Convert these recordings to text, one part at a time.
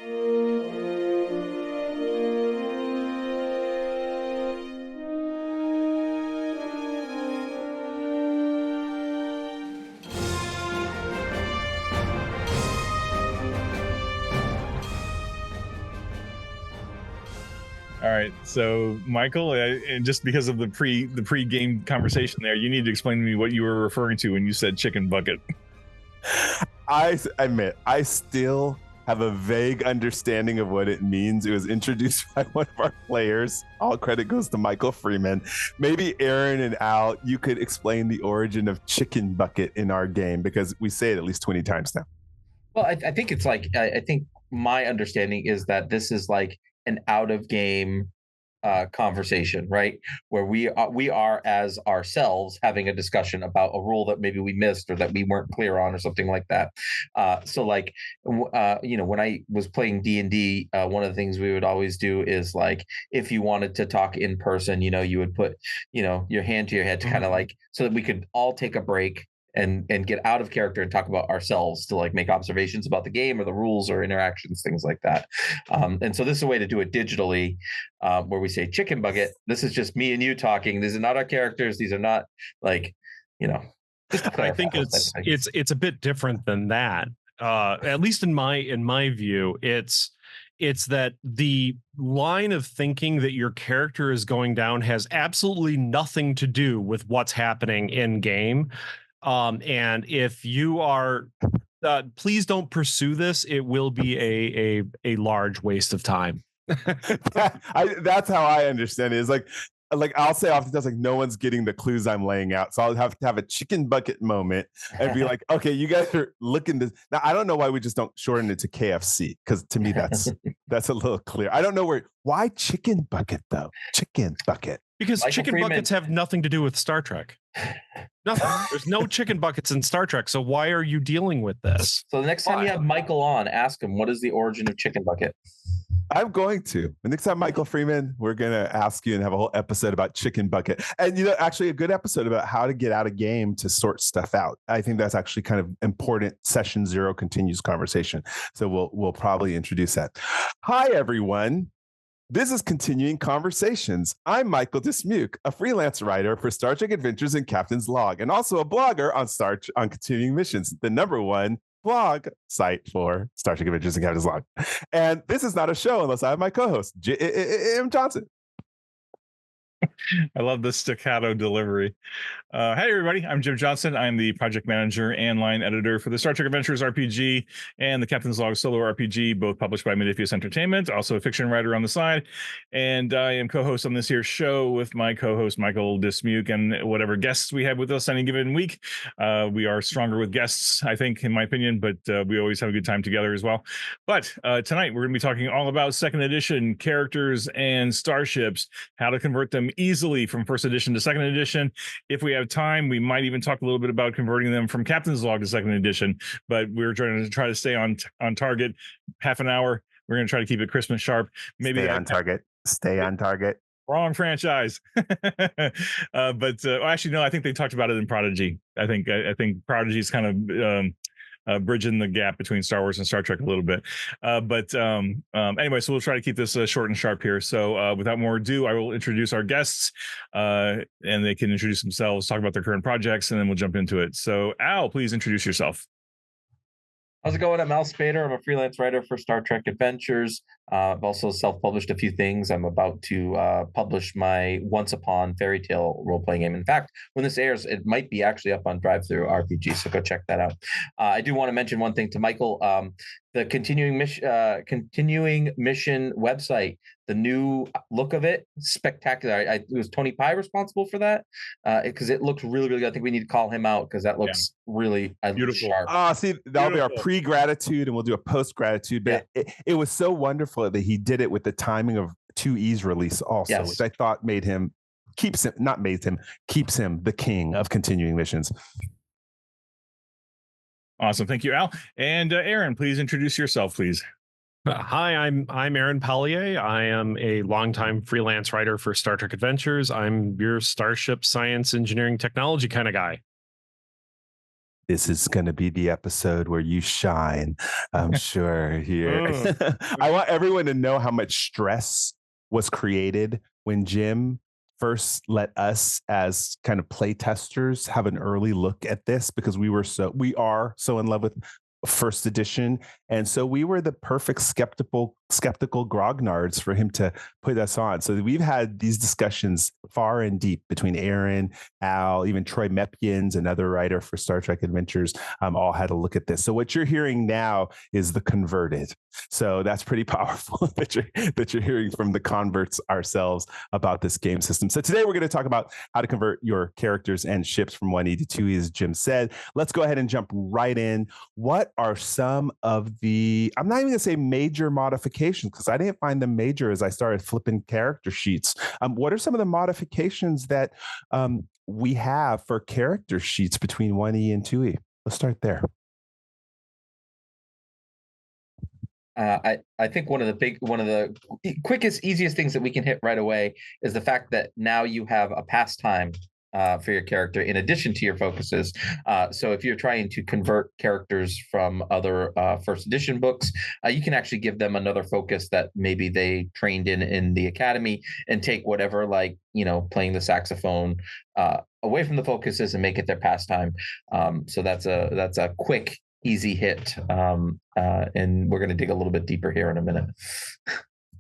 All right, so Michael, and just because of the pre-game conversation there, you need to explain to me what you were referring to when you said chicken bucket. I admit, I still have a vague understanding of what it means. It was introduced by one of our players. All credit goes to Michael Freeman. Maybe Aaron and Al, you could explain the origin of chicken bucket in our game, because we say it at least 20 times now. Well, I think it's like, I think my understanding is that this is like an out of game conversation, right? Where we are as ourselves having a discussion about a rule that maybe we missed or that we weren't clear on or something like that. So like, when I was playing D&D, one of the things we would always do is like, if you wanted to talk in person, you would put, your hand to your head to kind of like, so that we could all take a break and get out of character and talk about ourselves, to like make observations about the game or the rules or interactions, things like that. And so this is a way to do it digitally, where we say chicken bucket. This is just me and you talking. These are not our characters. These are not like, I think it's a bit different than that. At least in my view, it's that the line of thinking that your character is going down has absolutely nothing to do with what's happening in game. And if you are, please don't pursue this. It will be a large waste of time. That's how I understand it. It's like I'll say oftentimes, like, no one's getting the clues I'm laying out. So I'll have to have a chicken bucket moment and be like, okay, you guys are looking this. Now, I don't know why we just don't shorten it to KFC, because to me, that's a little clear. I don't know why chicken bucket though? Chicken bucket. Because Michael chicken Freeman. Buckets have nothing to do with Star Trek. Nothing. There's no chicken buckets in Star Trek. So why are you dealing with this? So the next time you have Michael on, ask him, what is the origin of chicken bucket? I'm going to. The next time, Michael Freeman, we're going to ask you and have a whole episode about chicken bucket. And, actually a good episode about how to get out of game to sort stuff out. I think that's actually kind of important session 0 continues conversation. So we'll probably introduce that. Hi, everyone. This is Continuing Conversations. I'm Michael Dismuke, a freelance writer for Star Trek Adventures and Captain's Log, and also a blogger on Continuing Missions, the #1 blog site for Star Trek Adventures and Captain's Log. And this is not a show unless I have my co-host, Jim Johnson. I love the staccato delivery. Hey, everybody. I'm Jim Johnson. I'm the project manager and line editor for the Star Trek Adventures RPG and the Captain's Log solo RPG, both published by Modiphius Entertainment, also a fiction writer on the side. And I am co-host on this here show with my co-host, Michael Dismuke, and whatever guests we have with us any given week. We are stronger with guests, I think, in my opinion, but we always have a good time together as well. But tonight, we're going to be talking all about 2nd edition characters and starships, how to convert them easily from 1st edition to 2nd edition. If we have time, we might even talk a little bit about converting them from Captain's Log to 2nd edition, but we're trying to stay on target. Half an hour. We're going to try to keep it Christmas sharp. Maybe stay on target. Stay on target. Wrong franchise. But actually, no, I think they talked about it in Prodigy. I think Prodigy is kind of bridging the gap between Star Wars and Star Trek a little bit. But anyway, so we'll try to keep this short and sharp here. So without more ado, I will introduce our guests and they can introduce themselves, talk about their current projects, and then we'll jump into it. So Al, please introduce yourself. How's it going? I'm Al Spader. I'm a freelance writer for Star Trek Adventures. I've also self-published a few things. I'm about to publish my Once Upon fairy tale role-playing game. In fact, when this airs, it might be actually up on Drive-Thru RPG, so go check that out. I do want to mention one thing to Michael. The continuing mission website, the new look of it, spectacular. It was Tony Pye responsible for that because it looks really, really good. I think we need to call him out because that looks really beautiful. Sharp. See, that'll be our pre-gratitude and we'll do a post-gratitude. But it was so wonderful that he did it with the timing of 2E's release also, which I thought keeps him the king of continuing missions. Awesome. Thank you, Al. And Aaron, please introduce yourself, please. Hi, I'm Aaron Pollyea. I am a longtime freelance writer for Star Trek Adventures. I'm your Starship science, engineering, technology kind of guy. This is going to be the episode where you shine, I'm sure, here. I want everyone to know how much stress was created when Jim first let us as kind of play testers have an early look at this, because we are so in love with first edition. And so we were the perfect skeptical grognards for him to put us on. So we've had these discussions far and deep between Aaron, Al, even Troy Mepians, another writer for Star Trek Adventures, all had a look at this. So what you're hearing now is the converted. So that's pretty powerful that you're hearing from the converts ourselves about this game system. So today we're going to talk about how to convert your characters and ships from 1E to 2E, as Jim said. Let's go ahead and jump right in. What are some of the, I'm not even going to say major modifications, because I didn't find them major as I started flipping character sheets. What are some of the modifications that we have for character sheets between 1E and 2E? Let's start there. I think one of the quickest, easiest things that we can hit right away is the fact that now you have a pastime for your character in addition to your focuses. So if you're trying to convert characters from other first edition books, you can actually give them another focus that maybe they trained in the academy, and take whatever, like, playing the saxophone away from the focuses and make it their pastime. So that's a quick, easy hit. And we're going to dig a little bit deeper here in a minute.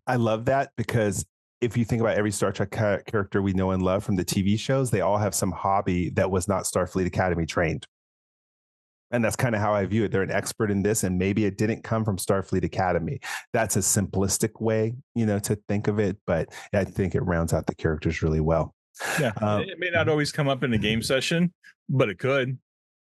I love that, because if you think about every Star Trek character we know and love from the TV shows, they all have some hobby that was not Starfleet Academy trained. And that's kind of how I view it. They're an expert in this, and maybe it didn't come from Starfleet Academy. That's a simplistic way, to think of it, but I think it rounds out the characters really well. Yeah, it may not always come up in a game session, but it could.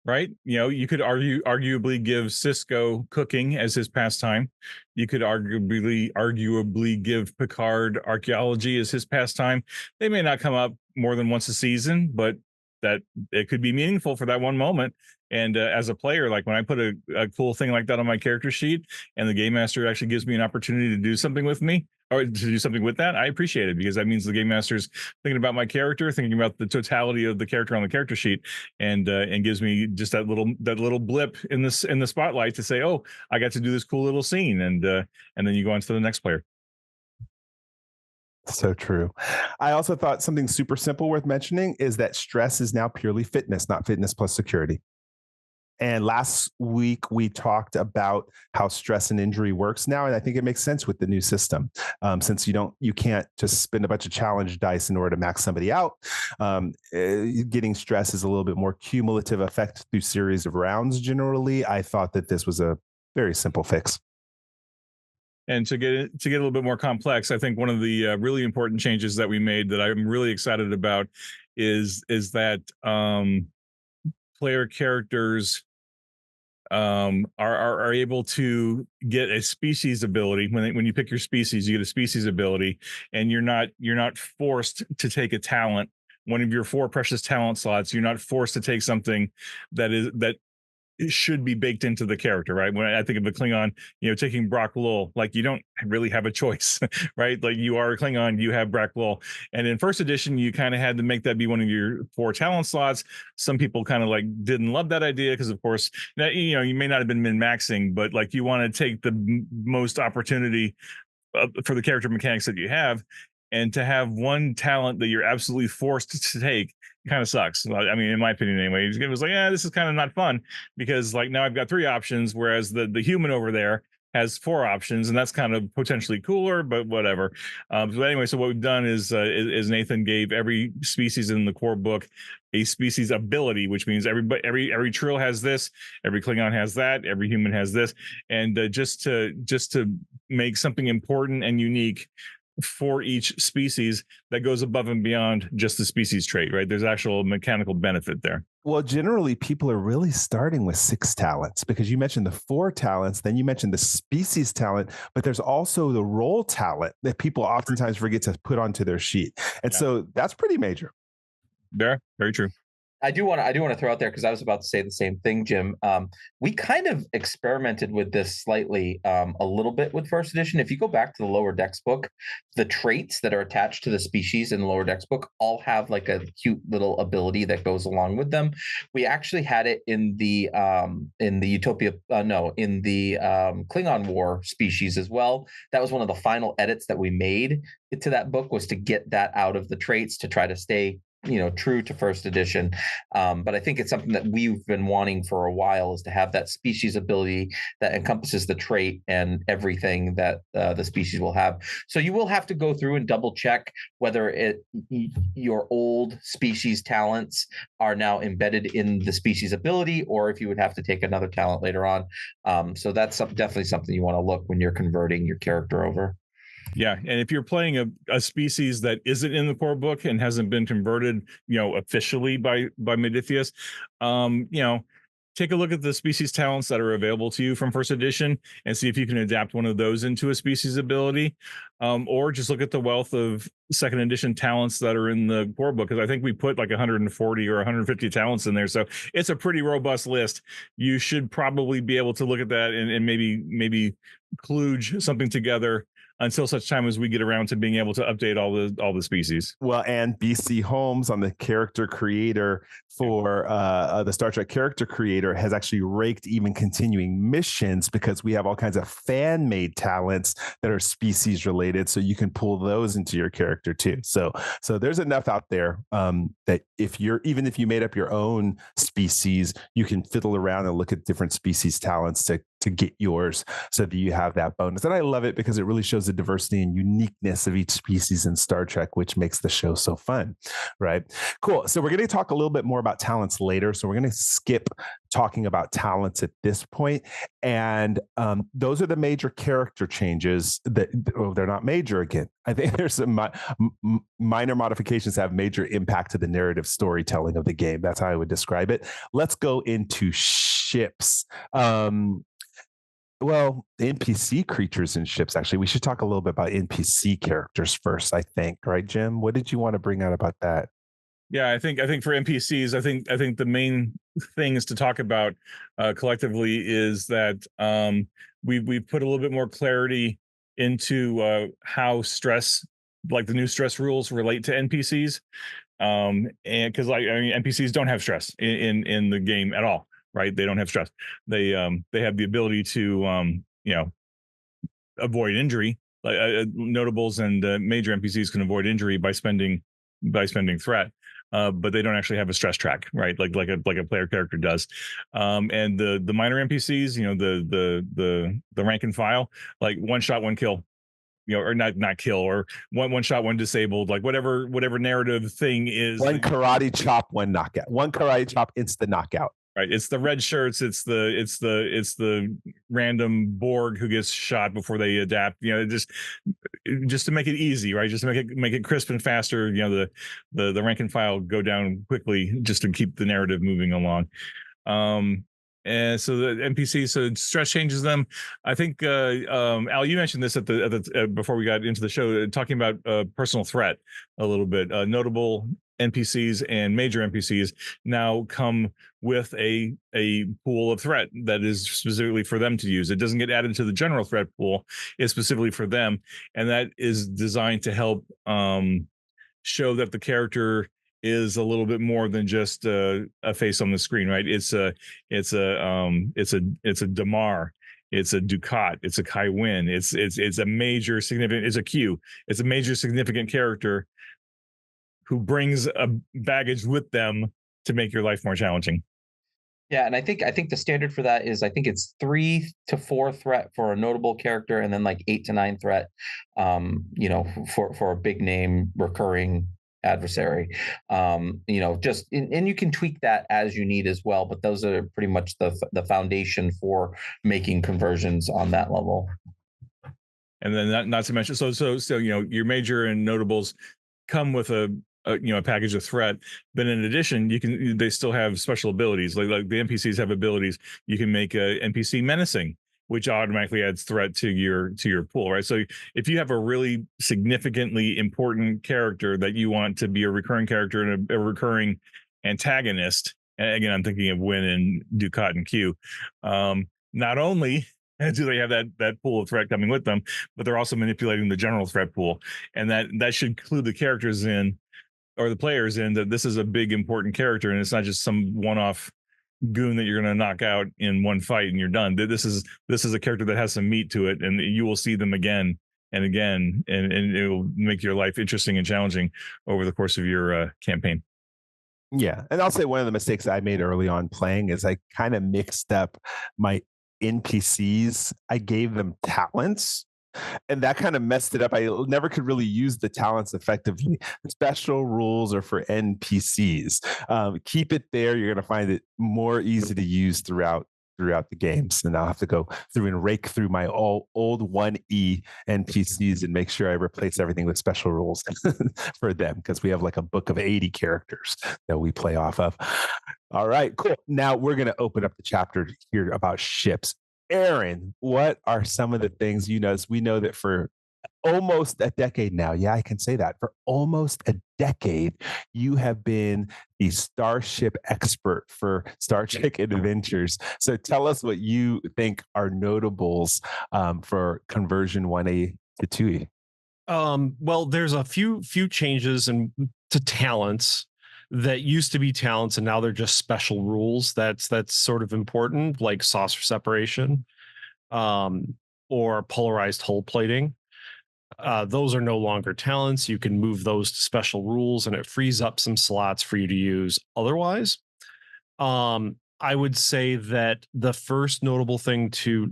Right? You could arguably give Cisco cooking as his pastime. You could arguably give Picard archaeology as his pastime. They may not come up more than once a season, but that it could be meaningful for that one moment. And as a player, like when I put a cool thing like that on my character sheet, and the game master actually gives me an opportunity to do something with me, or to do something with that, I appreciate it, because that means the game master's thinking about my character, thinking about the totality of the character on the character sheet, and gives me just that little blip in the spotlight to say, oh, I got to do this cool little scene, and then you go on to the next player. So true. I also thought something super simple worth mentioning is that stress is now purely fitness, not fitness plus security. And last week we talked about how stress and injury works now, and I think it makes sense with the new system, since you can't just spend a bunch of challenge dice in order to max somebody out. Getting stress is a little bit more cumulative effect through series of rounds. Generally, I thought that this was a very simple fix. And to get a little bit more complex, I think one of the really important changes that we made that I'm really excited about is that player characters are able to get a species ability. When you pick your species, you get a species ability, and you're not forced to take a talent. One of your 4 precious talent slots, you're not forced to take something that it should be baked into the character, right? When I think of a Klingon, taking Brock Lowell, like, you don't really have a choice, right? Like, you are a Klingon, you have Brock Lowell. And in first edition, you kind of had to make that be one of your 4 talent slots. Some people kind of didn't love that idea, because of course, you may not have been min-maxing, but like, you want to take the most opportunity for the character mechanics that you have. And to have one talent that you're absolutely forced to take kind of sucks. I mean, in my opinion anyway. It was like, this is kind of not fun, because like, now I've got 3 options, whereas the human over there has 4 options, and that's kind of potentially cooler, but whatever. So anyway, so what we've done is Nathan gave every species in the core book a species ability, which means every Trill has this, every Klingon has that, every human has this, and just to make something important and unique for each species that goes above and beyond just the species trait, right? There's actual mechanical benefit there. Well, generally, people are really starting with 6 talents, because you mentioned the 4 talents, then you mentioned the species talent, but there's also the role talent that people oftentimes forget to put onto their sheet. And so that's pretty major. Yeah, very true. I do want to throw out there, because I was about to say the same thing, Jim. We kind of experimented with this slightly, a little bit with first edition. If you go back to the Lower Decks book, the traits that are attached to the species in the Lower Decks book all have like a cute little ability that goes along with them. We actually had it in the Utopia, no, in the Klingon War species as well. That was one of the final edits that we made to that book, was to get that out of the traits to try to stay true to first edition. But I think it's something that we've been wanting for a while, is to have that species ability that encompasses the trait and everything that the species will have. So you will have to go through and double check whether your old species talents are now embedded in the species ability, or if you would have to take another talent later on. So that's definitely something you want to look when you're converting your character over. Yeah, and if you're playing a species that isn't in the core book and hasn't been converted, officially by Modiphius, take a look at the species talents that are available to you from first edition and see if you can adapt one of those into a species ability, or just look at the wealth of second edition talents that are in the core book, because I think we put like 140 or 150 talents in there, so it's a pretty robust list. You should probably be able to look at that and maybe kludge something together until such time as we get around to being able to update all the species. Well, and BC Holmes, on the character creator for the Star Trek character creator, has actually raked even continuing missions, because we have all kinds of fan-made talents that are species related, so you can pull those into your character too. So there's enough out there that if you made up your own species, you can fiddle around and look at different species talents to get yours, so that you have that bonus. And I love it because it really shows the diversity and uniqueness of each species in Star Trek, which makes the show so fun, right? Cool. So we're going to talk a little bit more about talents later. So we're going to skip talking about talents at this point. And those are the major character changes that, they're not major again. I think there's some minor modifications that have major impact to the narrative storytelling of the game. That's how I would describe it. Let's go into ships. Well, the NPC creatures and ships, actually. We should talk a little bit about NPC characters first, I think. Right, Jim? What did you want to bring out about that? Yeah, I think for NPCs, I think the main things to talk about collectively is that we've put a little bit more clarity into how stress, like the new stress rules, relate to NPCs. And because NPCs don't have stress in the game at all. Right, they don't have stress. They have the ability to avoid injury. Like notables and major NPCs can avoid injury by spending threat, but they don't actually have a stress track, right? Like a player character does. And the minor NPCs, the rank and file, like one shot, one kill. Or not kill, or one shot, one disabled, like whatever narrative thing is. One karate chop, one knockout. One karate chop, instant knockout. Right, it's the red shirts, it's the random Borg who gets shot before they adapt. Just to make it easy, right? Just to make it crisp and faster. The rank and file go down quickly, just to keep the narrative moving along. And so the NPCs, so stress changes them. I think Al, you mentioned this at the before we got into the show, talking about personal threat a little bit. Notable NPCs and major NPCs now come with a pool of threat that is specifically for them to use. It doesn't get added to the general threat pool. It's specifically for them, and that is designed to help show that the character is a little bit more than just a face on the screen, right? It's a Damar, it's a Ducat, it's a Kai Wynn, it's a major significant, it's a Q, it's a major significant character who brings a baggage with them to make your life more challenging. Yeah, and I think the standard for that is, I think it's 3 to 4 threat for a notable character, and then like 8 to 9 threat, for a big name recurring adversary. Just and you can tweak that as you need as well, but those are pretty much the foundation for making conversions on that level. And then not to mention, so your major and notables come with a package of threat, but in addition, they still have special abilities. Like the NPCs have abilities. You can make a NPC menacing, which automatically adds threat to your pool, right? So if you have a really significantly important character that you want to be a recurring character and a recurring antagonist, and again, I'm thinking of Win and Ducat and Q. Not only do they have that pool of threat coming with them, but they're also manipulating the general threat pool, and that should clue the characters in, or the players in, that this is a big important character, and it's not just some one-off goon that you're going to knock out in one fight and you're done. This is a character that has some meat to it, and you will see them again and again, and it will make your life interesting and challenging over the course of your campaign. Yeah. And I'll say one of the mistakes I made early on playing is I kind of mixed up my NPCs. I gave them talents, and that kind of messed it up. I never could really use the talents effectively. Special rules are for NPCs. Keep it there. You're going to find it more easy to use throughout the games. And I'll have to go through and rake through my old 1E NPCs and make sure I replace everything with special rules for them, because we have like a book of 80 characters that we play off of. All right, cool. Now we're going to open up the chapter here about ships. Aaron, what are some of the things you know? We know that for almost a decade now, yeah, I can say that, for almost a decade, you have been the Starship expert for Star Trek Adventures. So tell us what you think are notables for conversion 1A to 2E. Well, there's a few changes to talents that used to be talents, and now they're just special rules. That's sort of important, like saucer separation, or polarized hull plating. Those are no longer talents. You can move those to special rules, and it frees up some slots for you to use otherwise. I would say that the first notable thing to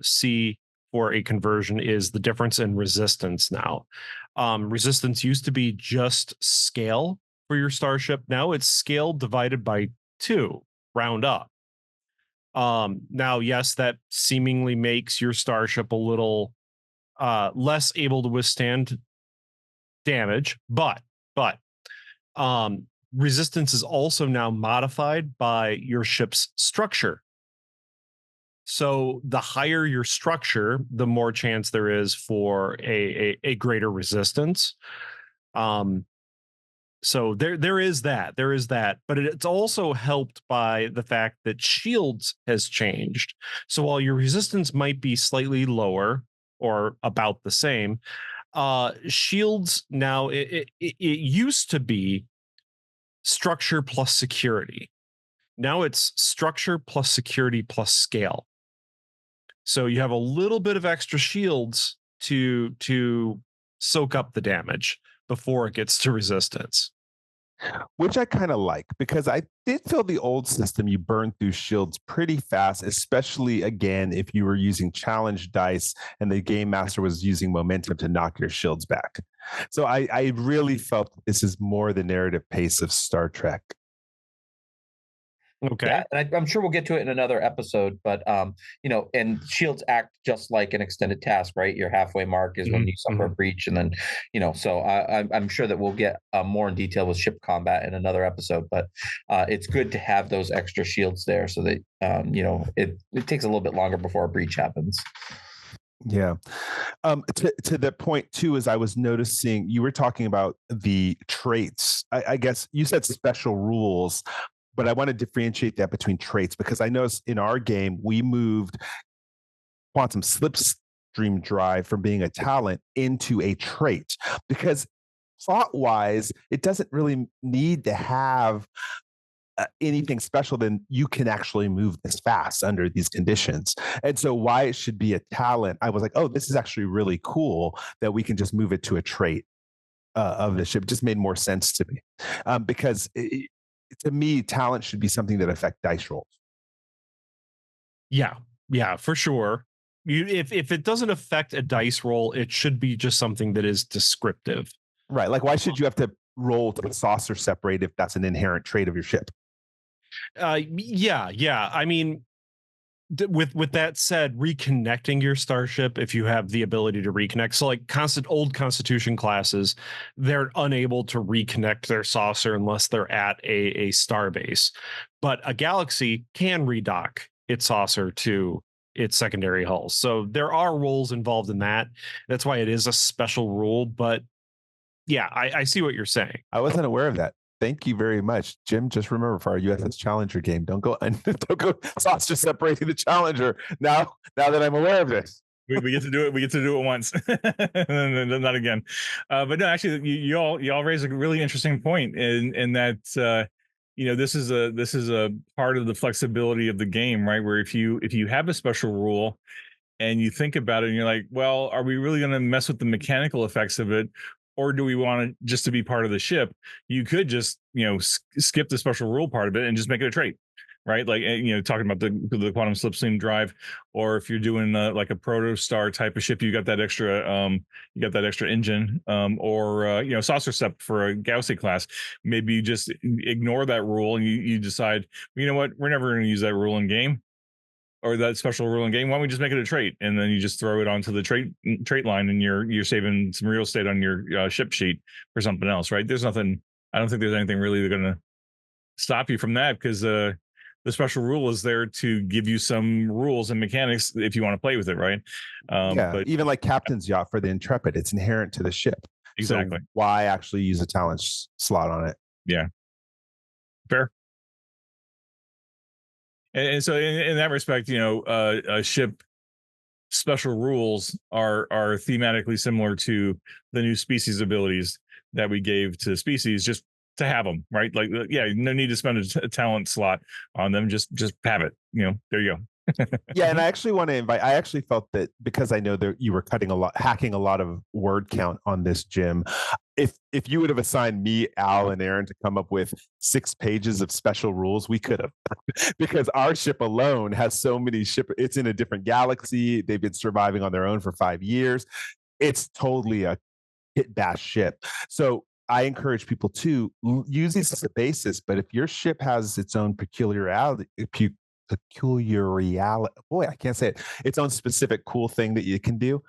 see for a conversion is the difference in resistance now. Resistance used to be just scale for your starship. Now it's scale divided by 2, round up. Now, yes, that seemingly makes your starship a little less able to withstand damage, but resistance is also now modified by your ship's structure. So the higher your structure, the more chance there is for a greater resistance. So there is that, but it's also helped by the fact that shields has changed. So while your resistance might be slightly lower or about the same, shields now, it used to be structure plus security. Now it's structure plus security plus scale. So you have a little bit of extra shields to soak up the damage before it gets to resistance. Which I kind of like, because I did feel the old system, you burn through shields pretty fast, especially again, if you were using challenge dice and the game master was using momentum to knock your shields back. So I really felt this is more the narrative pace of Star Trek. Okay. Yeah, and I'm sure we'll get to it in another episode, but and shields act just like an extended task, right? Your halfway mark is when you suffer a breach, and then so I'm sure that we'll get more in detail with ship combat in another episode. But it's good to have those extra shields there, so that it takes a little bit longer before a breach happens. Yeah. To the point too, as I was noticing, you were talking about the traits. I guess you said special rules, but I want to differentiate that between traits, because I noticed in our game, we moved quantum slipstream drive from being a talent into a trait, because plot-wise, it doesn't really need to have anything special. Then you can actually move this fast under these conditions. And so why it should be a talent, I was like, oh, this is actually really cool that we can just move it to a trait of the ship. It just made more sense to me, because to me, talent should be something that affect dice rolls. Yeah, for sure. If it doesn't affect a dice roll, it should be just something that is descriptive. Right. Like, why should you have to roll to saucer separate if that's an inherent trait of your ship? Yeah. I mean, with that said, reconnecting your starship, if you have the ability to reconnect, so like old Constitution classes, they're unable to reconnect their saucer unless they're at a star base, but a galaxy can redock its saucer to its secondary hull. So there are rules involved in that. That's why it is a special rule. But yeah, I see what you're saying. I wasn't aware of that. Thank you very much, Jim. Just remember for our USS Challenger game, don't go sauce just separating the Challenger. Now that I'm aware of this. We get to do it. We get to do it once, and then not again. But no, actually, you all raise a really interesting point in that this is a part of the flexibility of the game, right? Where if you have a special rule and you think about it, and you're like, well, are we really going to mess with the mechanical effects of it, or do we want it just to be part of the ship? You could just skip the special rule part of it and just make it a trait. Right, like talking about the quantum slipstream drive, or if you're doing like a protostar type of ship, you got that extra engine, or saucer step for a Gaussy class. Maybe you just ignore that rule and you decide, you know what, we're never going to use that rule in game, or that special rule in game. Why don't we just make it a trait, and then you just throw it onto the trait line, and you're saving some real estate on your ship sheet for something else, right? There's nothing. I don't think there's anything really going to stop you from that, because the special rule is there to give you some rules and mechanics if you want to play with it, right? But even like Captain's Yacht for the Intrepid, it's inherent to the ship. Exactly. So why actually use a talent slot on it? Yeah. Fair. And so in that respect, a ship special rules are thematically similar to the new species abilities that we gave to species, just to have them, right? Like, no need to spend a talent slot on them. Just have it. There you go. Yeah, and I actually want to invite. I actually felt that because I know that you were hacking a lot of word count on this, Jim. If you would have assigned me, Al, and Aaron to come up with 6 pages of special rules, we could have, because our ship alone has so many It's in a different galaxy. They've been surviving on their own for 5 years. It's totally a hit bash ship. So I encourage people to use these as a basis, but if your ship has its own peculiarity, boy, I can't say it, its own specific cool thing that you can do,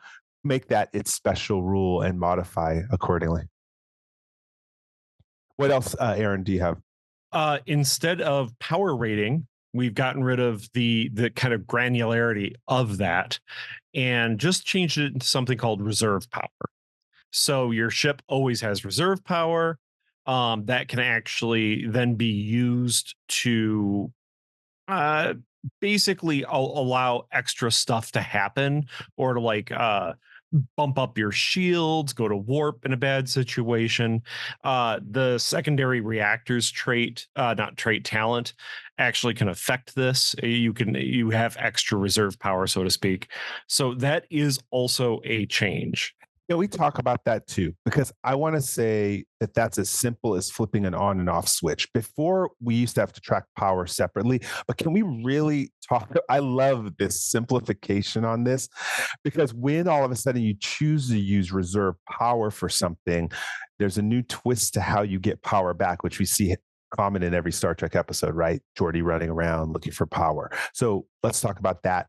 make that its special rule and modify accordingly. What else, Aaron, do you have? Instead of power rating, we've gotten rid of the kind of granularity of that and just changed it into something called reserve power. So your ship always has reserve power that can actually then be used to basically allow extra stuff to happen, or to bump up your shields, go to warp in a bad situation. The secondary reactors trait, not trait, talent, actually can affect this. You have extra reserve power, so to speak. So that is also a change. Yeah, we talk about that too, because I want to say that that's as simple as flipping an on and off switch. Before, we used to have to track power separately, but can we really talk? I love this simplification on this, because when all of a sudden you choose to use reserve power for something, there's a new twist to how you get power back, which we see common in every Star Trek episode, right? Geordi running around looking for power. So let's talk about that.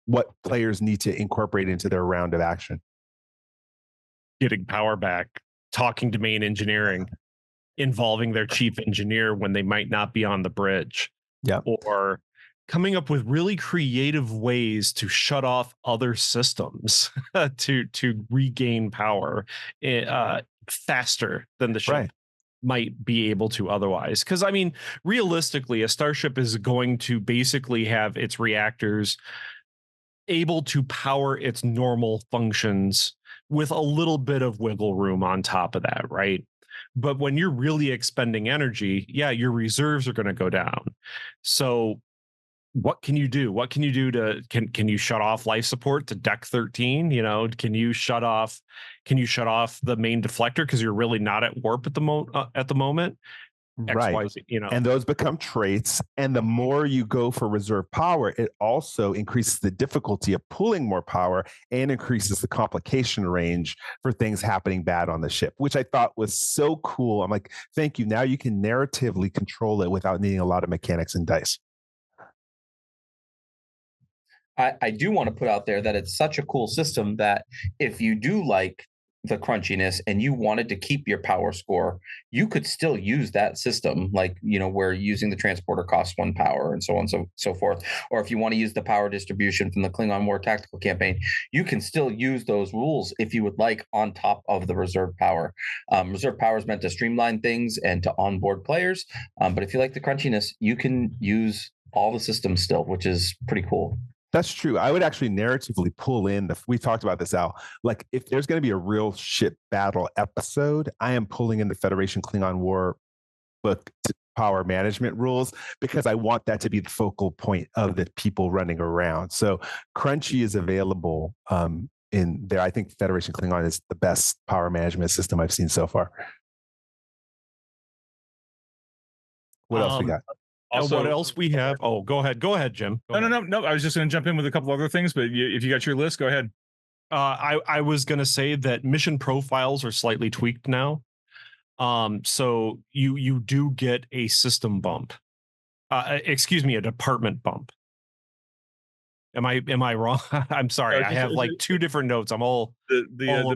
What players need to incorporate into their round of action. Getting power back, talking to main engineering, involving their chief engineer when they might not be on the bridge, or coming up with really creative ways to shut off other systems to regain power faster than the ship might be able to otherwise. Because I mean, realistically, a starship is going to basically have its reactors able to power its normal functions with a little bit of wiggle room on top of that, right? But when you're really expending energy, your reserves are going to go down. So what can you do? What can you do can you shut off life support to deck 13? Can you shut off the main deflector because you're really not at warp at the moment? Right. XYZ, and those become traits. And the more you go for reserve power, it also increases the difficulty of pulling more power and increases the complication range for things happening bad on the ship, which I thought was so cool. I'm like, thank you. Now you can narratively control it without needing a lot of mechanics and dice. I do want to put out there that it's such a cool system that if you do like the crunchiness and you wanted to keep your power score, you could still use that system, like, where using the transporter costs 1 power and so on, so forth. Or if you want to use the power distribution from the Klingon War tactical campaign, you can still use those rules if you would like on top of the reserve power. Reserve power is meant to streamline things and to onboard players. But if you like the crunchiness, you can use all the systems still, which is pretty cool. That's true. I would actually narratively pull in we talked about this, Al. Like, if there's going to be a real ship battle episode, I am pulling in the Federation Klingon War book power management rules, because I want that to be the focal point of the people running around. So Crunchy is available in there. I think Federation Klingon is the best power management system I've seen so far. What else we got? Also, what else we have? Oh, go ahead, Jim. No. I was just going to jump in with a couple other things, but if you got your list, go ahead. I was going to say that mission profiles are slightly tweaked now. So you do get a system bump. Excuse me, a department bump. Am I wrong? I'm sorry. I have like 2 different notes. I'm all over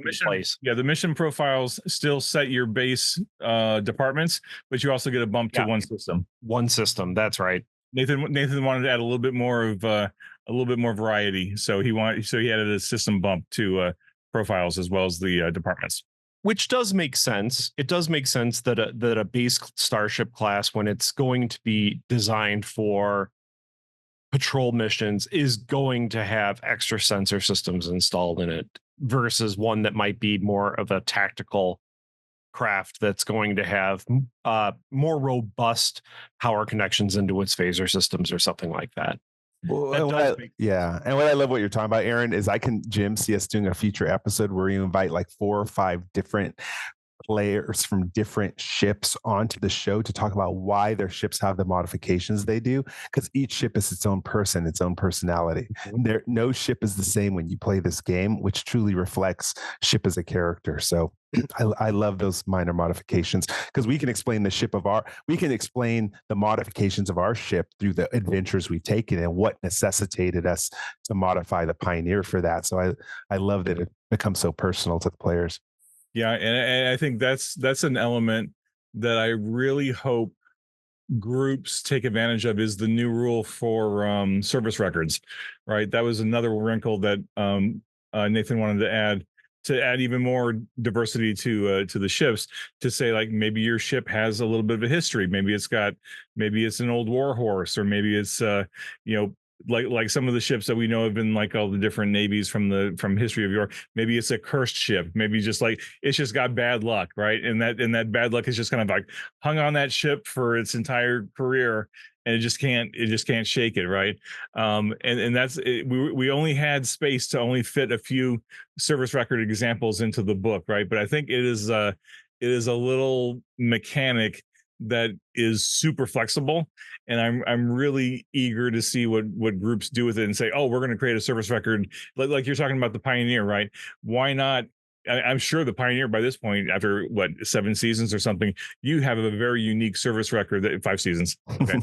the place. Yeah, the mission profiles still set your base departments, but you also get a bump to one system. One system. That's right. Nathan wanted to add a little bit more variety, so he added a system bump to profiles as well as the departments. Which does make sense. It does make sense that a base Starship class, when it's going to be designed for patrol missions, is going to have extra sensor systems installed in it versus one that might be more of a tactical craft that's going to have more robust power connections into its phaser systems or something like that. Well, and what I love what you're talking about, Aaron, is Jim, see us doing a future episode where you invite like 4 or 5 different players from different ships onto the show to talk about why their ships have the modifications they do, because each ship is its own person, its own personality. No ship is the same when you play this game, which truly reflects ship as a character. So I love those minor modifications, because we can explain the modifications of our ship through the adventures we've taken and what necessitated us to modify the Pioneer for that. So I love that it becomes so personal to the players. Yeah, and I think that's an element that I really hope groups take advantage of, is the new rule for service records, right? That was another wrinkle that Nathan wanted to add even more diversity to the ships, to say, like, maybe your ship has a little bit of a history, maybe it's an old war horse, or maybe it's like some of the ships that we know have been like all the different navies from history of York. Maybe it's a cursed ship. Maybe just like it's just got bad luck, right? And that bad luck is just kind of like hung on that ship for its entire career, and it just can't shake it, right? And that's it. We only had space to only fit a few service record examples into the book, right? But I think it is a little mechanic that is super flexible, and I'm really eager to see what groups do with it and say, oh, we're going to create a service record like you're talking about the Pioneer, right? Why not? I'm sure the Pioneer, by this point, after 7 seasons or something, you have a very unique service record. 5 seasons, okay.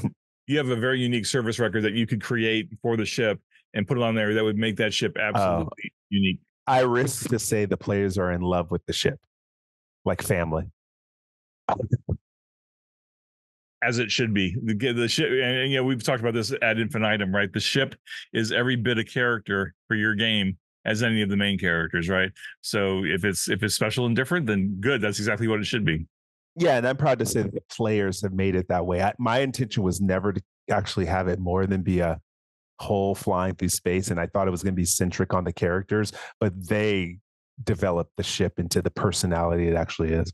You have a very unique service record that you could create for the ship and put it on there that would make that ship absolutely unique. I risk to say the players are in love with the ship, like family. As it should be. The ship, and we've talked about this ad infinitum, right? The ship is every bit a character for your game as any of the main characters, right? So if it's special and different, then good. That's exactly what it should be. Yeah, and I'm proud to say that the players have made it that way. My intention was never to actually have it more than be a whole flying through space, and I thought it was going to be centric on the characters, but they developed the ship into the personality it actually is.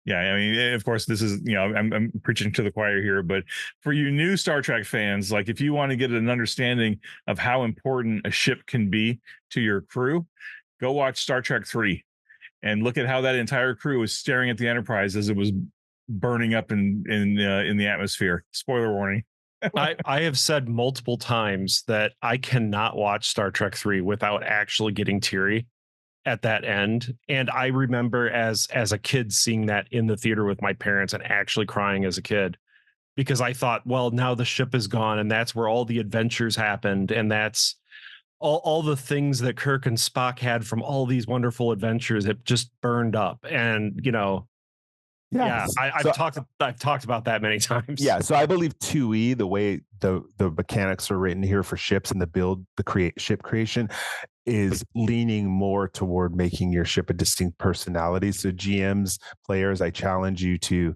Yeah, I mean, of course, this is, I'm preaching to the choir here, but for you new Star Trek fans, like if you want to get an understanding of how important a ship can be to your crew, go watch Star Trek 3 and look at how that entire crew was staring at the Enterprise as it was burning up in the atmosphere. Spoiler warning. I have said multiple times that I cannot watch Star Trek 3 without actually getting teary at that end. And I remember as a kid seeing that in the theater with my parents and actually crying as a kid, because I thought, well, now the ship is gone and that's where all the adventures happened. And that's all the things that Kirk and Spock had from all these wonderful adventures have just burned up. And I've talked about that many times. Yeah, so I believe 2E, the way the mechanics are written here for ships and the ship creation is leaning more toward making your ship a distinct personality. So GMs, players, I challenge you to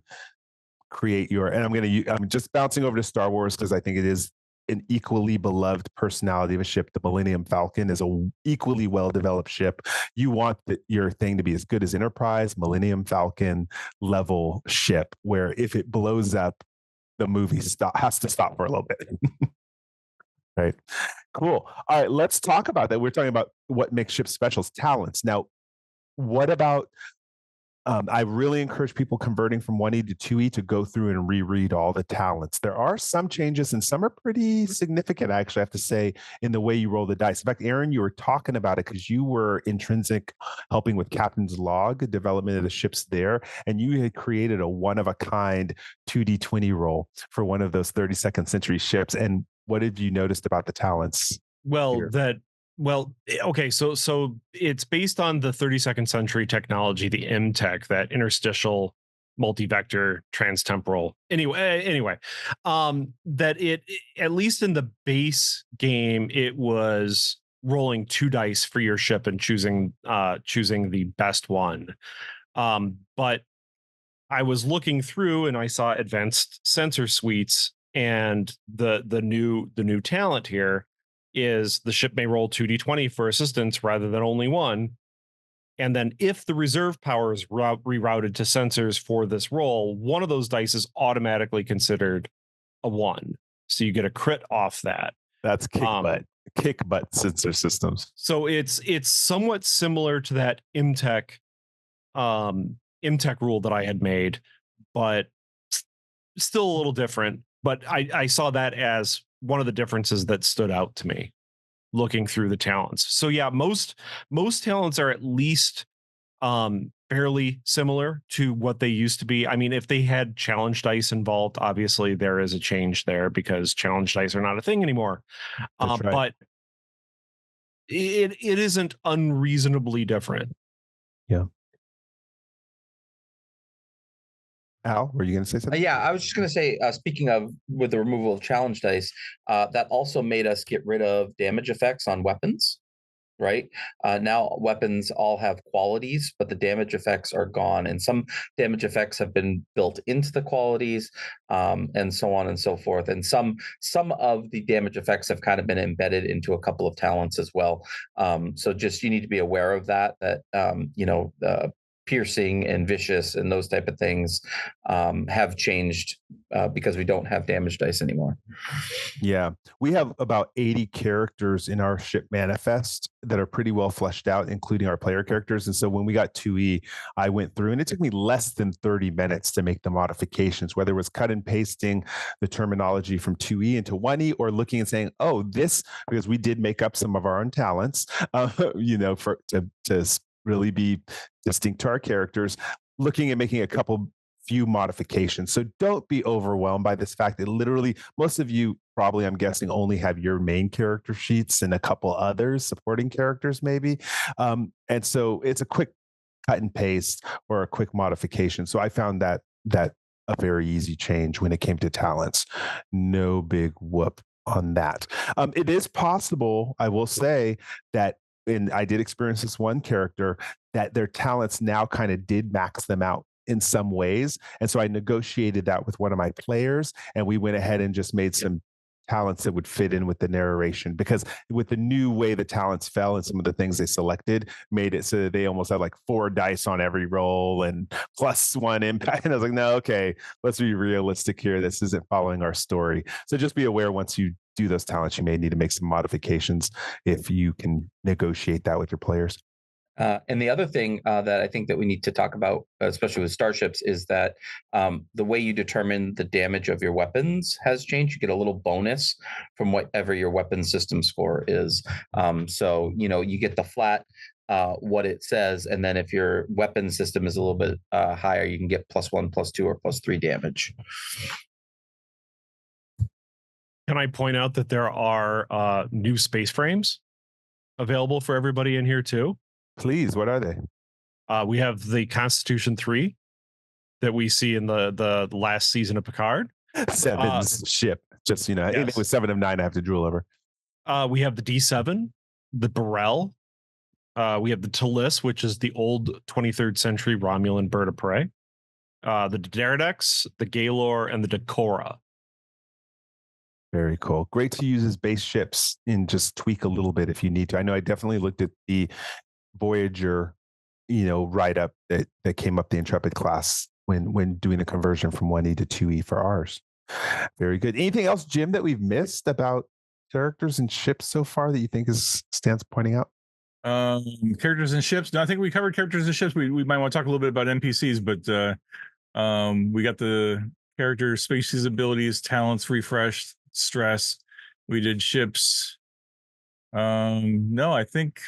create and I'm just bouncing over to Star Wars because I think it is an equally beloved personality of a ship. The Millennium Falcon is a equally well-developed ship. You want your thing to be as good as Enterprise, Millennium Falcon level ship, where if it blows up, the movie has to stop for a little bit. Right. Cool. All right. Let's talk about that. We're talking about what makes ships special, talents. Now, what about I really encourage people converting from 1E to 2E to go through and reread all the talents. There are some changes, and some are pretty significant, I actually have to say, in the way you roll the dice. In fact, Aaron, you were talking about it because you were intrinsic helping with Captain's Log, development of the ships there, and you had created a one-of-a-kind 2D20 roll for one of those 32nd century ships. And what have you noticed about the talents? Okay, so it's based on the 32nd century technology, the MTech, that interstitial multi-vector transtemporal. Anyway, that it, at least in the base game, it was rolling 2 dice for your ship and choosing the best one. But I was looking through and I saw advanced sensor suites, and the new talent here is the ship may roll 2d20 for assistance rather than only 1. And then if the reserve power is rerouted to sensors for this roll, one of those dice is automatically considered a 1. So you get a crit off that. That's kick butt sensor systems. So it's somewhat similar to that MTech rule that I had made, but still a little different. But I saw that as one of the differences that stood out to me looking through the talents. So yeah, most talents are at least fairly similar to what they used to be. I mean, if they had challenge dice involved, obviously there is a change there because challenge dice are not a thing anymore. Right. But it isn't unreasonably different. Yeah. Al, were you going to say something? Yeah, I was just going to say, speaking of with the removal of challenge dice, that also made us get rid of damage effects on weapons, right? Now weapons all have qualities, but the damage effects are gone. And some damage effects have been built into the qualities, and so on and so forth. And some of the damage effects have kind of been embedded into a couple of talents as well. So just you need to be aware of that piercing and vicious and those type of things have changed because we don't have damage dice anymore. Yeah, we have about 80 characters in our ship manifest that are pretty well fleshed out, including our player characters. And so when we got 2E, I went through and it took me less than 30 minutes to make the modifications, whether it was cut and pasting the terminology from 2E into 1E or looking and saying, oh, this, because we did make up some of our own talents, to really be distinct to our characters, looking at making a few modifications. So don't be overwhelmed by this fact that literally most of you probably, I'm guessing, only have your main character sheets and a couple others, supporting characters maybe. And so it's a quick cut and paste or a quick modification. So I found that a very easy change when it came to talents. No big whoop on that. It is possible, I will say, that and I did experience this one character that their talents now kind of did max them out in some ways. And so I negotiated that with one of my players, and we went ahead and just made some talents that would fit in with the narration, because with the new way the talents fell and some of the things they selected made it so that they almost had like 4 dice on every roll and +1 impact. And I was like, no, okay, let's be realistic here. This isn't following our story. So just be aware, once you do those talents, you may need to make some modifications if you can negotiate that with your players. And the other thing that I think that we need to talk about, especially with starships, is that the way you determine the damage of your weapons has changed. You get a little bonus from whatever your weapon system score is. So, you get the flat what it says, and then if your weapon system is a little bit higher, you can get +1, +2, or +3 damage. Can I point out that there are new space frames available for everybody in here too. Please, what are they? We have the Constitution 3 that we see in the last season of Picard. Seven's ship. Just, anything with 7 of 9, I have to drool over. We have the D7, the Burrell. We have the Tallis, which is the old 23rd century Romulan bird of prey. The Daredex, the Gaylor, and the Decora. Very cool. Great to use as base ships and just tweak a little bit if you need to. I know I definitely looked at the Voyager, write-up that came up the Intrepid class when doing the conversion from 1E to 2E for ours. Very good. Anything else, Jim, that we've missed about characters and ships so far that you think stands pointing out? Characters and ships. No, I think we covered characters and ships. We might want to talk a little bit about NPCs, but we got the character species abilities, talents, refreshed, stress. We did ships. No, I think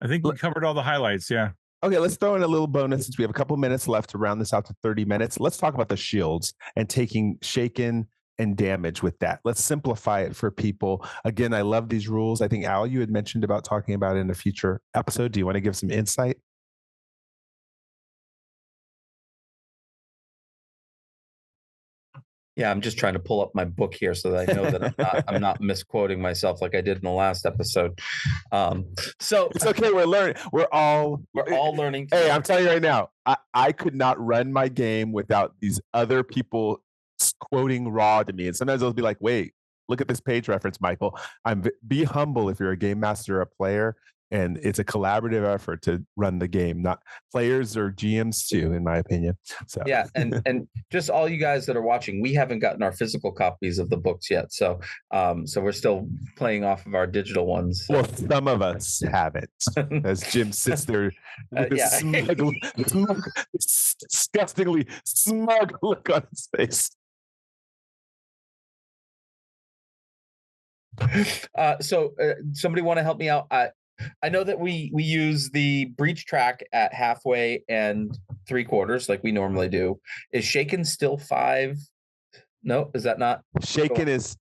we covered all the highlights. Yeah. Okay, let's throw in a little bonus since we have a couple minutes left to round this out to 30 minutes. Let's talk about the shields and taking shaken and damage with that. Let's simplify it for people. Again, I love these rules. I think, Al, you had mentioned about talking about it in a future episode. Do you want to give some insight? Yeah, I'm just trying to pull up my book here so that I know that I'm not misquoting myself like I did in the last episode. So it's okay. We're learning. We're all learning. Hey, I'm telling you right now, I could not run my game without these other people quoting raw to me. And sometimes I'll be like, wait, look at this page reference, Michael. Be humble if you're a game master or a player. And it's a collaborative effort to run the game, not players or GMs too, in my opinion. So yeah, and just all you guys that are watching, we haven't gotten our physical copies of the books yet. So we're still playing off of our digital ones. Well, some of us haven't. As Jim sits there with this disgustingly smug look on his face. So somebody want to help me out? I know that we use the breach track at halfway and 3/4 like we normally do. Is shaken still 5? No, is that not? Shaken is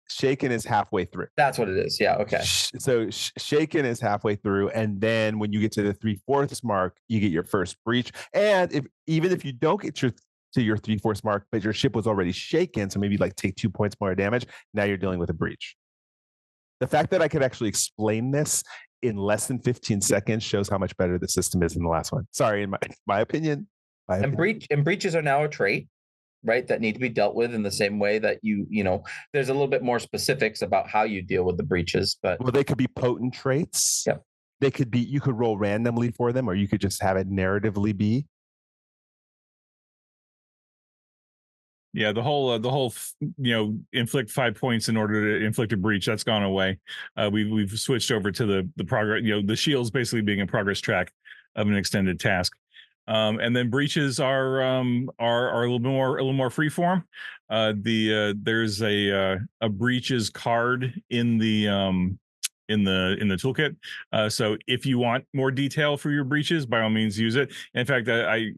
halfway through. That's what it is. Yeah. Okay. So shaken is halfway through, and then when you get to the 3/4 mark, you get your first breach. And even if you don't get to your 3/4 mark, but your ship was already shaken, so maybe take 2 points more damage. Now you're dealing with a breach. The fact that I could actually explain this in less than 15 seconds shows how much better the system is than the last one. Sorry, in my opinion. And breaches are now a trait, right? That need to be dealt with in the same way that there's a little bit more specifics about how you deal with the breaches, but they could be potent traits. Yeah. They could be, you could roll randomly for them, or you could just have it narratively be. Yeah, the whole inflict 5 points in order to inflict a breach, that's gone away. We've switched over to the progress. The shields basically being a progress track of an extended task, and then breaches are a little more free form. There's a breaches card in the toolkit. So if you want more detail for your breaches, by all means use it. In fact, I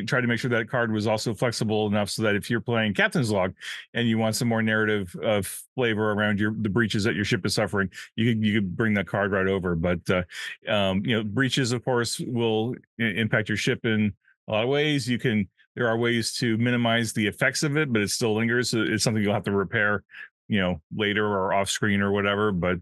tried to make sure that card was also flexible enough so that if you're playing Captain's Log and you want some more narrative flavor around the breaches that your ship is suffering, you could bring that card right over. But breaches, of course, will impact your ship in a lot of ways. There are ways to minimize the effects of it, but it still lingers. So it's something you'll have to repair later or off screen or whatever. But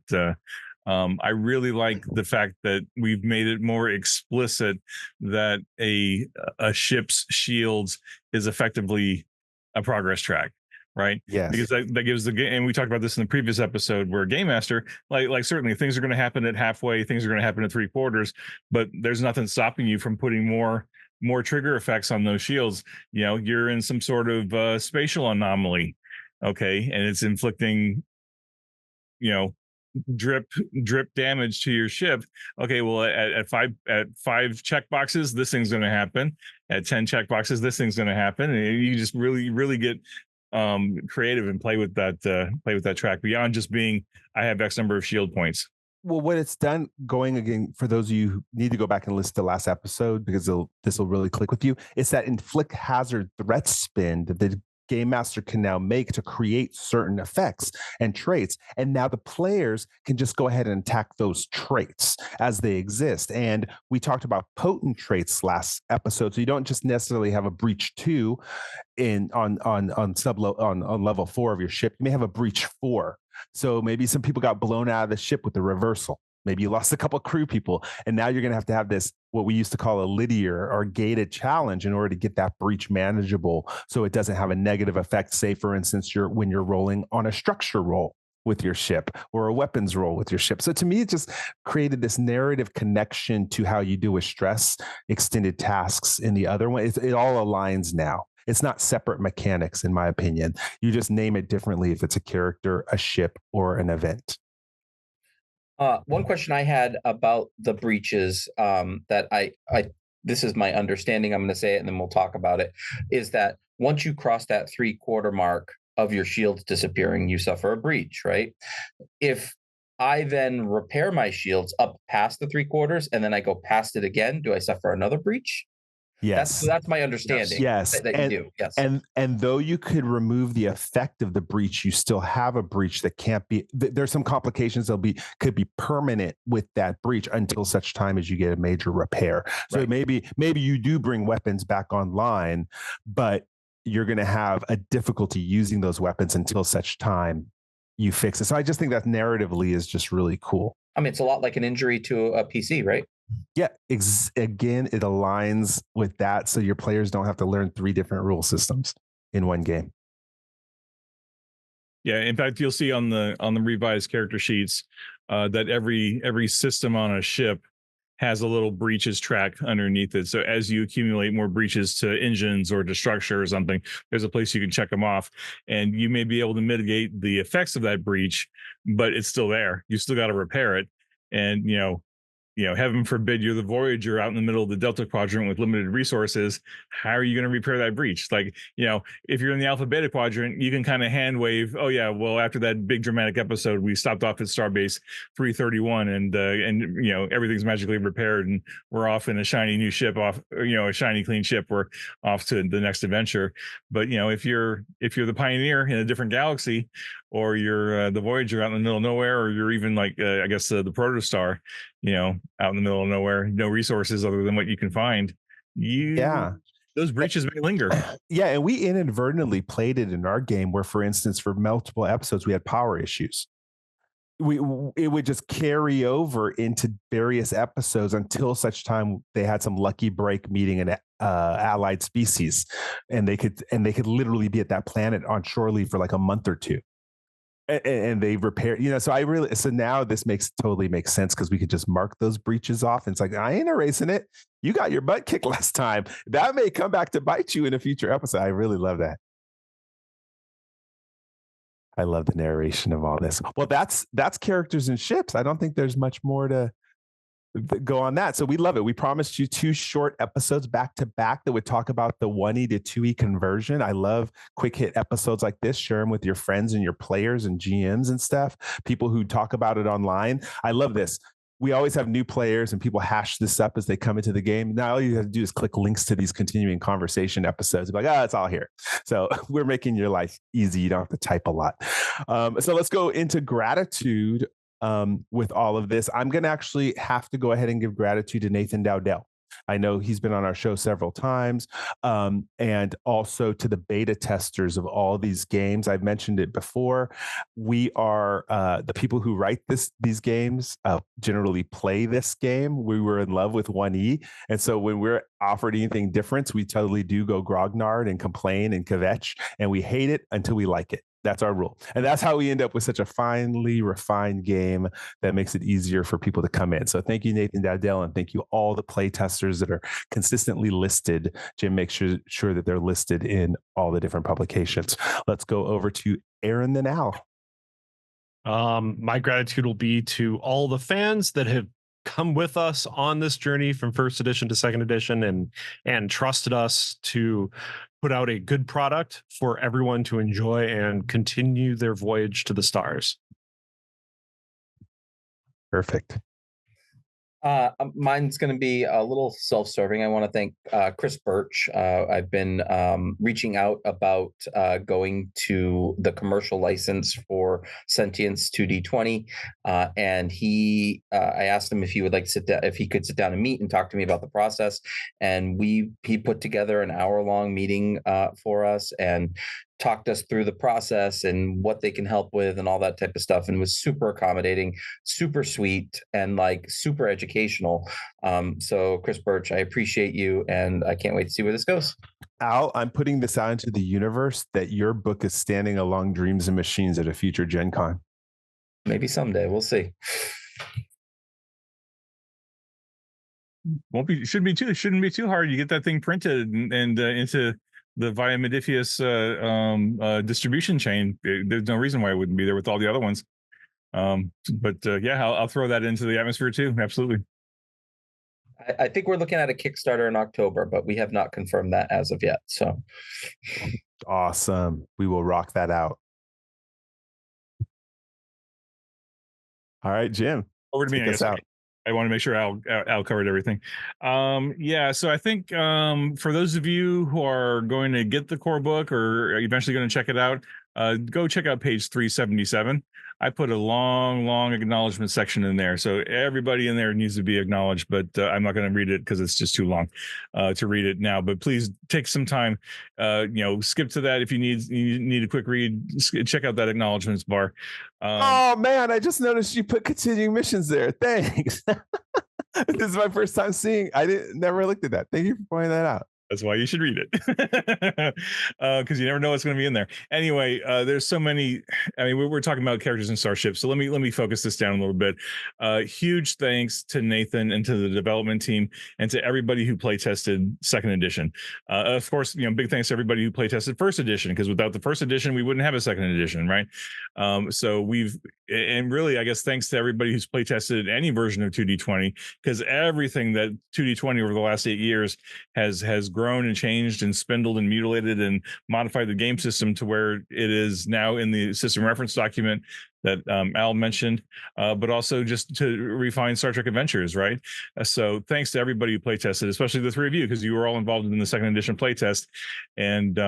I really like the fact that we've made it more explicit that a ship's shields is effectively a progress track, right? Yes. Because that gives the game, and we talked about this in the previous episode, where Game Master, like certainly things are going to happen at halfway, things are going to happen at 3/4, but there's nothing stopping you from putting more trigger effects on those shields. You're in some sort of spatial anomaly. Okay, and it's inflicting, drip damage to your ship. Okay, well, at five check boxes, this thing's going to happen. At 10 check boxes, this thing's going to happen. And you just really get creative and play with that track beyond just being, I have X number of shield points. Well, what it's done, going again, for those of you who need to go back and listen to the last episode, because this will really click with you, it's that inflict hazard threat spin that Game Master can now make to create certain effects and traits. And now the players can just go ahead and attack those traits as they exist. And we talked about potent traits last episode. So you don't just necessarily have a breach 2 on level 4 of your ship. You may have a breach 4. So maybe some people got blown out of the ship with the reversal. Maybe you lost a couple of crew people, and now you're going to have this, what we used to call a linear or gated challenge in order to get that breach manageable so it doesn't have a negative effect. Say, for instance, when you're rolling on a structure roll with your ship or a weapons roll with your ship. So to me, it just created this narrative connection to how you do with stress, extended tasks in the other one. It all aligns now. It's not separate mechanics, in my opinion. You just name it differently if it's a character, a ship, or an event. One question I had about the breaches that I this is my understanding, I'm going to say it and then we'll talk about it, is that once you cross that 3/4 mark of your shields disappearing, you suffer a breach, right? If I then repair my shields up past the 3/4 and then I go past it again, do I suffer another breach? Yes. That's my understanding. Yes. That you do. Yes. And though you could remove the effect of the breach, you still have a breach that can't be, there's some complications could be permanent with that breach until such time as you get a major repair. So Right. maybe you do bring weapons back online, but you're going to have a difficulty using those weapons until such time you fix it. So I just think that narratively is just really cool. I mean, it's a lot like an injury to a PC, right? Yeah, again, it aligns with that, so your players don't have to learn 3 different rule systems in one game. Yeah, in fact, you'll see on the revised character sheets that every system on a ship has a little breaches track underneath it. So as you accumulate more breaches to engines or to structure or something, there's a place you can check them off, and you may be able to mitigate the effects of that breach, but it's still there. You still got to repair it, and heaven forbid you're the Voyager out in the middle of the Delta Quadrant with limited resources. How are you going to repair that breach? Like, if you're in the Alpha Beta Quadrant, you can kind of hand wave, oh yeah, well, after that big dramatic episode, we stopped off at Starbase 331 and everything's magically repaired and we're off in a shiny new ship a shiny clean ship. We're off to the next adventure. But, if you're the Pioneer in a different galaxy, or you're the Voyager out in the middle of nowhere, or you're even like, I guess the Protostar, out in the middle of nowhere, no resources other than what you can find. Those breaches may linger. Yeah, and we inadvertently played it in our game where, for instance, for multiple episodes, we had power issues. It would just carry over into various episodes until such time they had some lucky break meeting an allied species, and they could literally be at that planet on shore leave for like a month or two. And they repair, so now this totally makes sense because we could just mark those breaches off. And it's like, I ain't erasing it. You got your butt kicked last time. That may come back to bite you in a future episode. I really love that. I love the narration of all this. Well, that's characters and ships. I don't think there's much more to go on that. So we love it. We promised you 2 short episodes back to back that would talk about the 1E to 2E conversion. I love quick hit episodes like this. Share them with your friends and your players and GMs and stuff, people who talk about it online. I love this. We always have new players and people hash this up as they come into the game. Now all you have to do is click links to these continuing conversation episodes. Be like, it's all here. So we're making your life easy. You don't have to type a lot. So let's go into gratitude. With all of this, I'm going to actually have to go ahead and give gratitude to Nathan Dowdell. I know he's been on our show several times, and also to the beta testers of all these games. I've mentioned it before. We are the people who write these games generally play this game. We were in love with 1E, and so when we're offered anything different, we totally do go grognard and complain and kvetch, and we hate it until we like it. That's our rule. And that's how we end up with such a finely refined game that makes it easier for people to come in. So thank you, Nathan Dowdell, and thank you all the play testers that are consistently listed. Jim makes sure that they're listed in all the different publications. Let's go over to Aaron then Al. My gratitude will be to all the fans that have come with us on this journey from first edition to second edition and trusted us to put out a good product for everyone to enjoy and continue their voyage to the stars. Perfect. Mine's going to be a little self-serving. I want to thank Chris Birch. I've been reaching out about going to the commercial license for Sentience 2D20, and I asked him if he would like to sit down, if he could sit down and meet and talk to me about the process. And he put together an hour-long meeting for us and talked us through the process and what they can help with and all that type of stuff, and was super accommodating, super sweet, and like super educational. So Chris Birch, I appreciate you, and I can't wait to see where this goes. Al, I'm putting this out into the universe that your book is standing along Dreams and Machines at a future Gen Con. Maybe someday, we'll see. Shouldn't be too hard. You get that thing printed and into the via Modifius distribution chain. There's no reason why it wouldn't be there with all the other ones. But yeah, I'll throw that into the atmosphere too. Absolutely. I think we're looking at a Kickstarter in October, but we have not confirmed that as of yet. So awesome. We will rock that out. All right, Jim. Over to me. I guess. I want to make sure Al covered everything. Yeah, so I think for those of you who are going to get the core book or eventually going to check it out, go check out page 377. I put a long acknowledgement section in there. So everybody in there needs to be acknowledged, but I'm not going to read it because it's just too long to read it now. But please take some time, skip to that if you need a quick read. Check out that acknowledgements bar. Oh man, I just noticed you put continuing missions there. Thanks. This is my first time seeing. Never looked at that. Thank you for pointing that out. That's why you should read it, because you never know what's going to be in there. Anyway, there's so many. I mean, we're talking about characters in Starship, so let me focus this down a little bit. Huge thanks to Nathan and to the development team and to everybody who play tested second edition. Of course, big thanks to everybody who play tested first edition, because without the first edition, we wouldn't have a second edition, right? So and really, I guess thanks to everybody who's play tested any version of 2D20, because everything that 2D20 over the last 8 years has grown and changed and spindled and mutilated and modified the game system to where it is now in the system reference document that Al mentioned, but also just to refine Star Trek Adventures, right? So thanks to everybody who play tested, especially the three of you, because you were all involved in the second edition playtest. And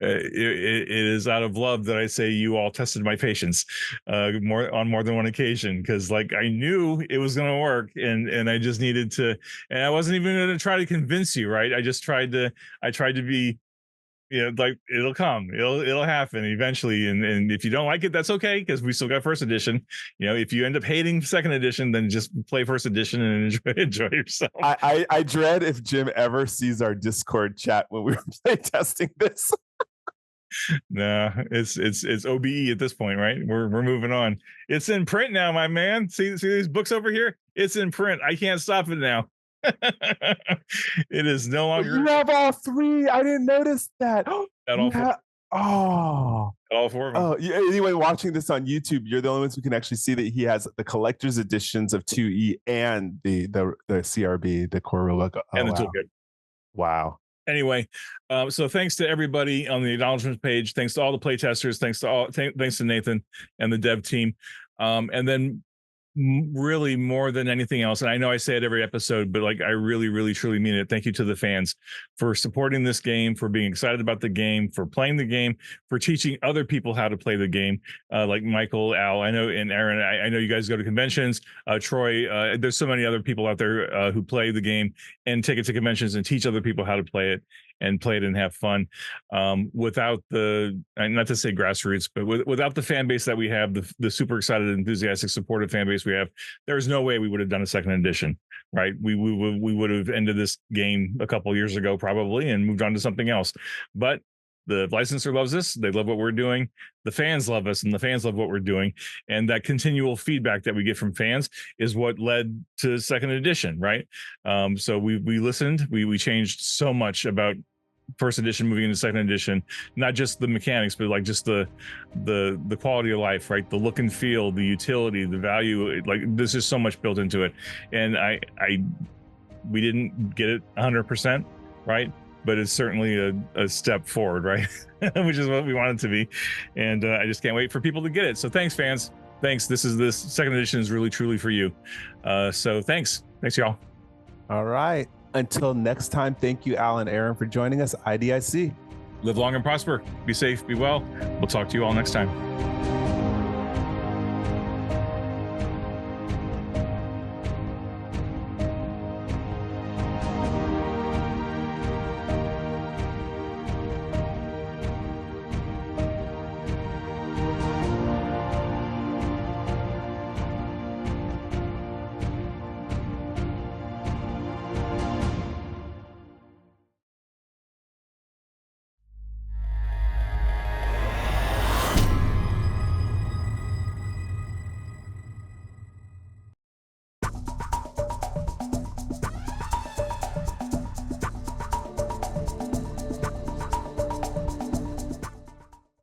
it is out of love that I say you all tested my patience on more than one occasion, because I knew it was going to work, and I just needed to, and I wasn't even going to try to convince you, right? I tried to be, it'll come, it'll happen eventually, and if you don't like it, that's okay, because we still got first edition. If you end up hating second edition, then just play first edition and enjoy yourself. I dread if Jim ever sees our Discord chat when we were play testing this. No, it's OBE at this point, right? We're moving on. It's in print now, my man. See these books over here? It's in print. I can't stop it now. It is no longer. You have all three. I didn't notice that. All four of them. Oh, yeah, anyone watching this on YouTube, you're the only ones who can actually see that he has the collector's editions of 2E and the CRB, the core rulebook. And the toolkit. Wow. Anyway, so thanks to everybody on the acknowledgements page. Thanks to all the playtesters. Thanks to Nathan and the dev team. And then really more than anything else, and I know I say it every episode, but I really truly mean it, thank you to the fans for supporting this game, for being excited about the game, for playing the game, for teaching other people how to play the game, like Michael, Al, I know, and Aaron. I know you guys go to conventions. Troy, there's so many other people out there who play the game and take it to conventions and teach other people how to play it and have fun. Without not to say grassroots, but without the fan base that we have, the super excited, enthusiastic, supportive fan base we have, there's no way we would have done a second edition, right? We would have ended this game a couple years ago probably and moved on to something else. But the licensor loves us. They love what we're doing. The fans love us, and the fans love what we're doing. And that continual feedback that we get from fans is what led to second edition, right? So we listened. We changed so much about first edition moving into second edition, not just the mechanics, but just the quality of life, right? The look and feel, the utility, the value. There's just so much built into it. And we didn't get it 100%, right? But it's certainly a step forward, right? Which is what we want it to be. And I just can't wait for people to get it. So thanks, fans. thanks. This second edition is really truly for you. So thanks y'all. All right. Until next time, thank you, Al and Aaron, for joining us. IDIC. Live long and prosper. Be safe. Be well. We'll talk to you all next time.